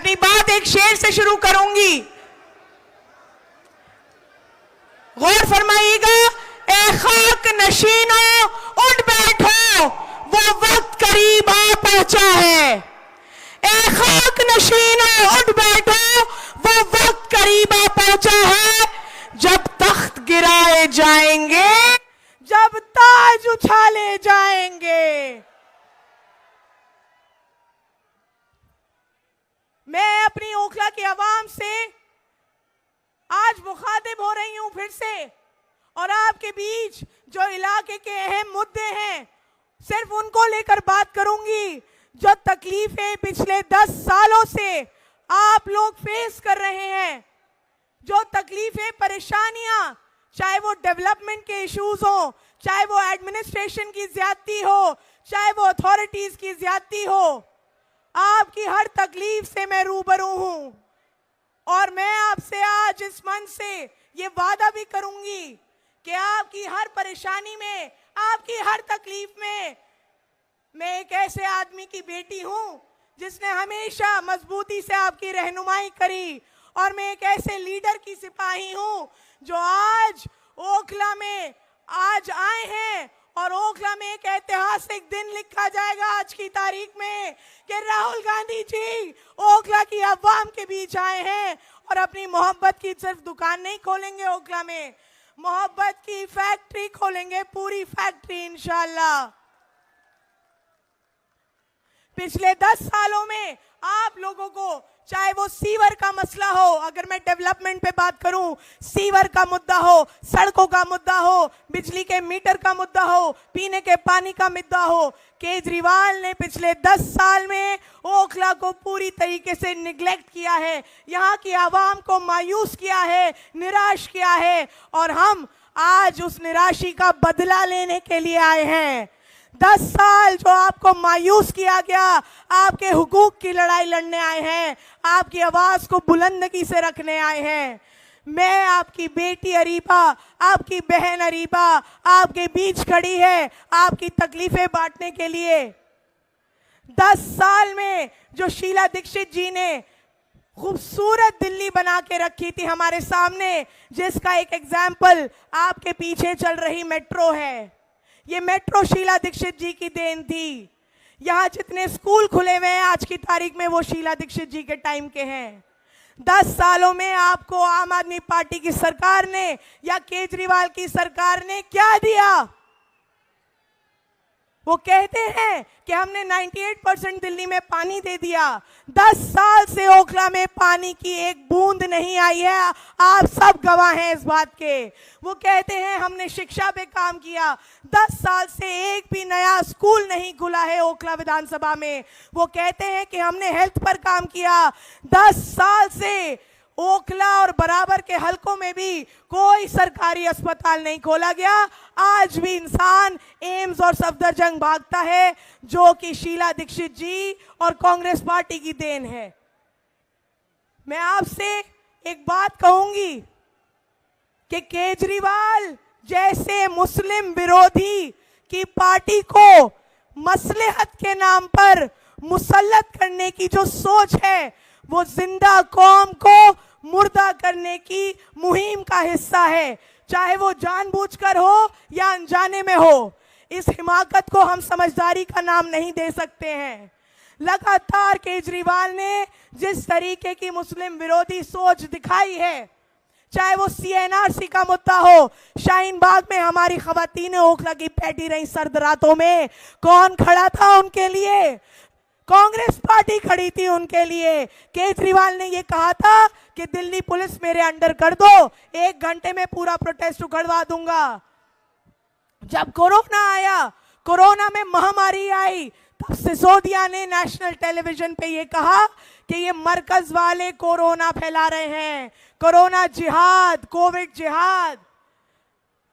अपनी बात एक शेर से शुरू करूंगी, गौर फरमाइएगा। ए खाक नशीनों उठ बैठो, वो वक्त करीब आ पहुंचा है। ए खाक नशीनों उठ बैठो, वो वक्त करीब आ पहुंचा है। जब तख्त गिराए जाएंगे, जब ताज उछाले जाएंगे। मैं अपनी ओखला की आवाम से आज मुखातिब हो रही हूं फिर से, और आपके बीच जो इलाके के अहम मुद्दे हैं सिर्फ उनको लेकर बात करूंगी। जो तकलीफें पिछले 10 सालों से आप लोग फेस कर रहे हैं, जो तकलीफें परेशानियां, चाहे वो डेवलपमेंट के इश्यूज हो, चाहे वो एडमिनिस्ट्रेशन की ज्यादती हो, चाहे वो अथॉरिटीज की ज्यादती हो, आपकी हर तकलीफ से मैं रूबरू हूं। और मैं आपसे आज इस मंच से ये वादा भी करूंगी कि आपकी हर परेशानी में, आपकी हर तकलीफ में मैं एक ऐसे आदमी की बेटी हूं जिसने हमेशा मजबूती से आपकी रहनुमाई करी, और मैं एक ऐसे लीडर की सिपाही हूं जो आज ओखला में आज आए हैं, और ओखला में एक ऐतिहासिक दिन लिखा जाएगा आज की तारीख में कि राहुल गांधी जी ओखला की अवाम के बीच आए हैं और अपनी मोहब्बत की सिर्फ दुकान नहीं खोलेंगे, ओखला में मोहब्बत की फैक्ट्री खोलेंगे, पूरी फैक्ट्री इंशाल्लाह। पिछले 10 सालों में आप लोगों को, चाहे वो सीवर का मसला हो, अगर मैं डेवलपमेंट पे बात करूं, सीवर का मुद्दा हो, सड़कों का मुद्दा हो, बिजली के मीटर का मुद्दा हो, पीने के पानी का मुद्दा हो, केजरीवाल ने पिछले 10 साल में ओखला को पूरी तरीके से निगलेक्ट किया है, यहाँ की आवाम को मायूस किया है, निराश किया है, और हम आज उस निराशी का बदला लेने के लिए आए हैं। 10 साल जो आपको मायूस किया गया, आपके हुकूक की लड़ाई लड़ने आए हैं, आपकी आवाज को बुलंदगी से रखने आए हैं। मैं आपकी बेटी अरीबा, आपकी बहन अरीबा आपके बीच खड़ी है आपकी तकलीफें बांटने के लिए। 10 साल में जो शीला दीक्षित जी ने खूबसूरत दिल्ली बना के रखी थी हमारे सामने, जिसका एक एग्जाम्पल आपके पीछे चल रही मेट्रो है, ये मेट्रो शीला दीक्षित जी की देन थी। यहाँ जितने स्कूल खुले हुए हैं आज की तारीख में, वो शीला दीक्षित जी के टाइम के हैं। 10 सालों में आपको आम आदमी पार्टी की सरकार ने या केजरीवाल की सरकार ने क्या दिया? वो कहते हैं कि हमने 98% दिल्ली में पानी दे दिया। 10 साल से ओखला में पानी की एक बूंद नहीं आई है, आप सब गवाह हैं इस बात के। वो कहते हैं हमने शिक्षा पे काम किया, 10 साल से एक भी नया स्कूल नहीं खुला है ओखला विधानसभा में। वो कहते हैं कि हमने हेल्थ पर काम किया, 10 साल से ओखला और बराबर के हलकों में भी कोई सरकारी अस्पताल नहीं खोला गया। आज भी इंसान एम्स और सफदरजंग भागता है, जो कि शीला दीक्षित जी और कांग्रेस पार्टी की देन है। मैं आपसे एक बात कहूंगी कि केजरीवाल जैसे मुस्लिम विरोधी की पार्टी को मसलहत के नाम पर मुसल्लत करने की जो सोच है, वो जिंदा कौम को मुर्दा करने की मुहिम का हिस्सा है, चाहे वो जानबूझकर हो या अनजाने में हो। इस हिमाकत को हम समझदारी का नाम नहीं दे सकते हैं। लगातार केजरीवाल ने जिस तरीके की मुस्लिम विरोधी सोच दिखाई है, चाहे वो CNRC का मुद्दा हो, शाहीन बाग में हमारी खवातीनें ओखला की बैठी रही सर्द रातों में, कौन खड़ा था उनके लिए? कांग्रेस पार्टी खड़ी थी उनके लिए। केजरीवाल ने ये कहा था कि दिल्ली पुलिस मेरे अंडर कर दो, 1 घंटे में पूरा प्रोटेस्ट उखड़वा दूंगा। जब कोरोना आया, कोरोना में महामारी आई, तब सिसोदिया ने नेशनल टेलीविजन पे ये कहा कि ये मरकज वाले कोरोना फैला रहे हैं, कोरोना जिहाद, कोविड जिहाद।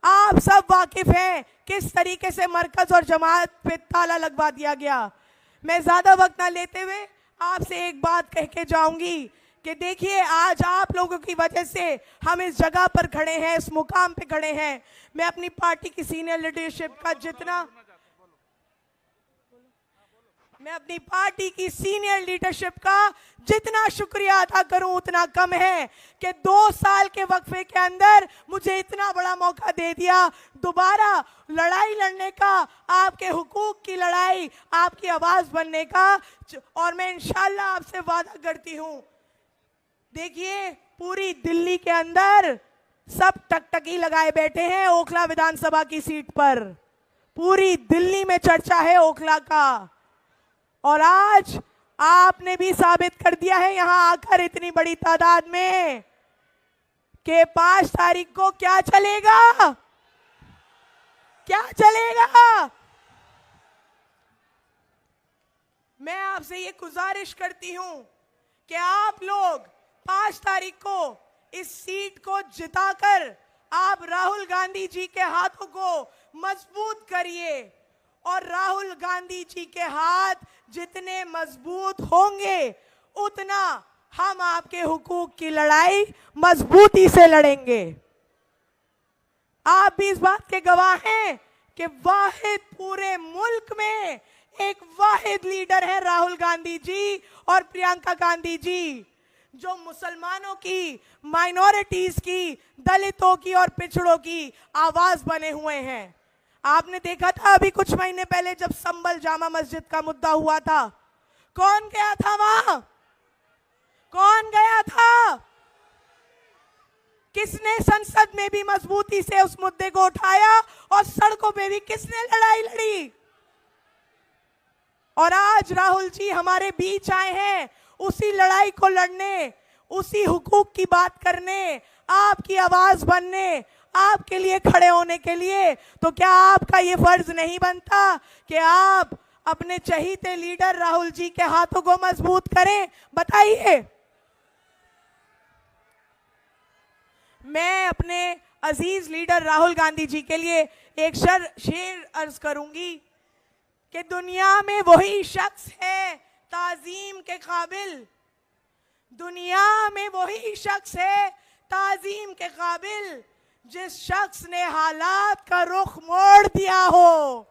आप सब वाकिफ हैं किस तरीके से मरकज और जमात पे ताला लगवा दिया गया। मैं ज्यादा वक्त ना लेते हुए आपसे एक बात कह के जाऊंगी कि देखिए, आज आप लोगों की वजह से हम इस जगह पर खड़े हैं, इस मुकाम पे खड़े हैं। मैं अपनी पार्टी की सीनियर लीडरशिप का जितना मैं अपनी पार्टी की सीनियर लीडरशिप का जितना शुक्रिया अदा करूं उतना कम है कि 2 साल के वक्फे के अंदर मुझे इतना बड़ा मौका दे दिया दोबारा लड़ाई लड़ने का, आपके हुकूक की लड़ाई, आपकी आवाज बनने का। और मैं इंशाल्लाह आपसे वादा करती हूं, देखिए पूरी दिल्ली के अंदर सब टकटकी लगाए बैठे हैं ओखला विधानसभा की सीट पर। पूरी दिल्ली में चर्चा है ओखला का, और आज आपने भी साबित कर दिया है यहां आकर इतनी बड़ी तादाद में कि 5 तारीख को क्या चलेगा, क्या चलेगा। मैं आपसे ये गुजारिश करती हूं कि आप लोग 5 तारीख को इस सीट को जिताकर आप राहुल गांधी जी के हाथों को मजबूत करिए, और राहुल गांधी जी के हाथ जितने मजबूत होंगे उतना हम आपके हुकूक की लड़ाई मजबूती से लड़ेंगे। आप भी इस बात के गवाह हैं कि वाहिद पूरे मुल्क में एक वाहिद लीडर है राहुल गांधी जी और प्रियंका गांधी जी, जो मुसलमानों की, माइनॉरिटीज की, दलितों की और पिछड़ों की आवाज बने हुए हैं। आपने देखा था अभी कुछ महीने पहले जब संभल जामा मस्जिद का मुद्दा हुआ था, कौन गया था वहां, कौन गया था, किसने संसद में भी मजबूती से उस मुद्दे को उठाया और सड़कों पे भी किसने लड़ाई लड़ी। और आज राहुल जी हमारे बीच आए हैं उसी लड़ाई को लड़ने, उसी हुकूक की बात करने, आपकी आवाज बनने, आपके लिए खड़े होने के लिए। तो क्या आपका ये फर्ज नहीं बनता कि आप अपने चहीते लीडर राहुल जी के हाथों को मजबूत करें? बताइए। मैं अपने अजीज लीडर राहुल गांधी जी के लिए एक शेर अर्ज करूंगी कि दुनिया में वही शख्स है ताजीम के काबिल, दुनिया में वही शख्स है ताजीम के काबिल जिस शख्स ने हालात का रुख मोड़ दिया हो।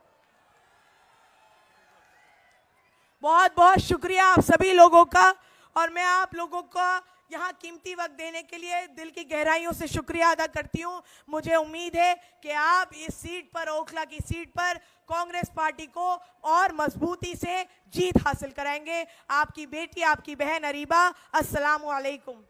बहुत बहुत शुक्रिया आप सभी लोगों का, और मैं आप लोगों का यहाँ कीमती वक्त देने के लिए दिल की गहराइयों से शुक्रिया अदा करती हूँ। मुझे उम्मीद है कि आप इस सीट पर, ओखला की सीट पर, कांग्रेस पार्टी को और मजबूती से जीत हासिल कराएंगे। आपकी बेटी, आपकी बहन अरीबा। अस्सलामु अलैकुम।